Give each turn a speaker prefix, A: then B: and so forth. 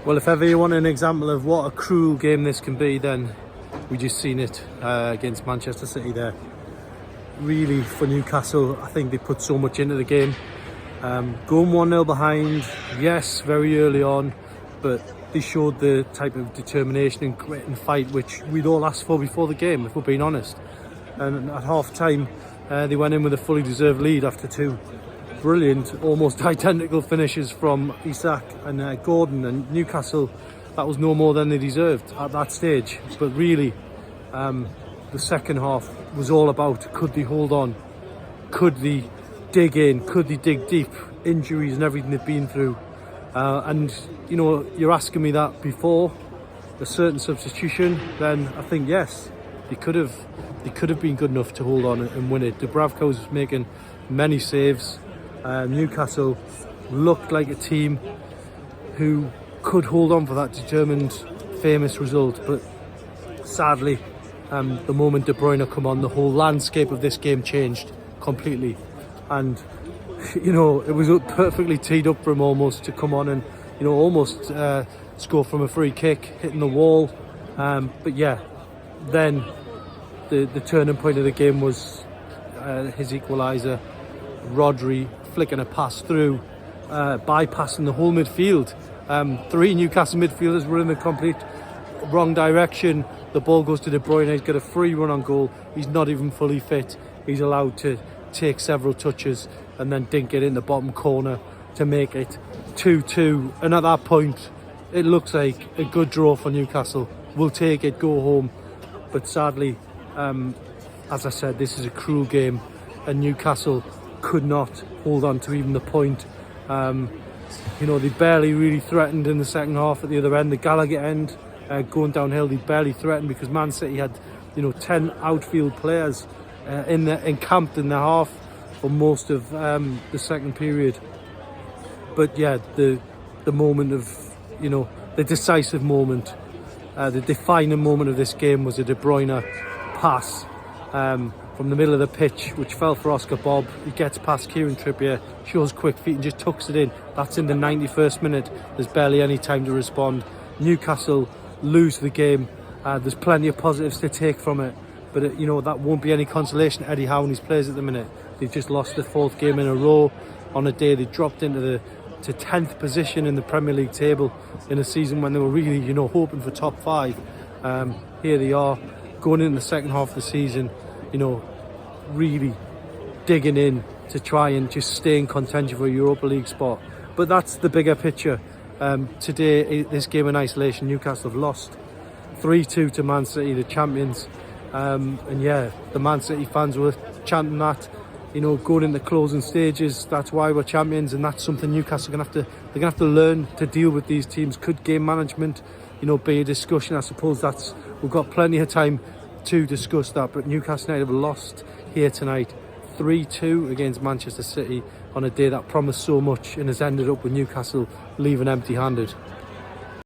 A: Well, if ever you want an example of what a cruel game this can be, then we just seen it against Manchester City there. Really, for Newcastle, I think they put so much into the game. Going 1-0 behind, yes, very early on, but they showed the type of determination and grit and fight which we'd all asked for before the game, if we're being honest. And at half-time, they went in with a fully deserved lead after two brilliant, almost identical finishes from Isak and Gordon. And Newcastle, that was no more than they deserved at that stage. But really, the second half was all about, could they hold on? Could they dig in? Could they dig deep? Injuries and everything they've been through. And, you know, you're asking me that before a certain substitution, then I think, yes, they could have been good enough to hold on and win it. Dubravka was making many saves. Newcastle looked like a team who could hold on for that determined, famous result. But sadly, the moment De Bruyne come on, the whole landscape of this game changed completely. And, you know, it was perfectly teed up for him almost to come on and, you know, almost score from a free kick, hitting the wall. But yeah, then the turning point of the game was his equaliser. Rodri flicking a pass through, bypassing the whole midfield. Three Newcastle midfielders were in the complete wrong direction. The ball goes to De Bruyne. He's got a free run on goal. He's not even fully fit. He's allowed to take several touches and then dink it in the bottom corner to make it 2-2. And at that point, it looks like a good draw for Newcastle. We'll take it, go home. But sadly, as I said, this is a cruel game, and Newcastle could not hold on to even the point. You know, they barely really threatened in the second half at the other end. The Gallagher end, going downhill, they barely threatened because Man City had, you know, 10 outfield players encamped in their half for most of the second period. But yeah, the moment of, you know, the decisive moment, the defining moment of this game was a De Bruyne pass from the middle of the pitch, which fell for Oscar Bob. He gets past Kieran Trippier, shows quick feet and just tucks it in. That's in the 91st minute. There's barely any time to respond. Newcastle lose the game. There's plenty of positives to take from it, but you know, that won't be any consolation to Eddie Howe and his players at the minute. They've just lost the fourth game in a row on a day they dropped into to 10th position in the Premier League table in a season when they were really, you know, hoping for top 5. Here they are going into the second half of the season, you know, really digging in to try and just stay in contention for a Europa League spot. But that's the bigger picture. Today, this game in isolation, Newcastle have lost 3-2 to Man City, the champions. And yeah, the Man City fans were chanting that, you know, going into closing stages, that's why we're champions, and that's something Newcastle they're gonna have to learn to deal with these teams. Could game management, you know, be a discussion? I suppose we've got plenty of time to discuss that. But Newcastle United have lost here tonight 3-2 against Manchester City on a day that promised so much and has ended up with Newcastle leaving empty-handed.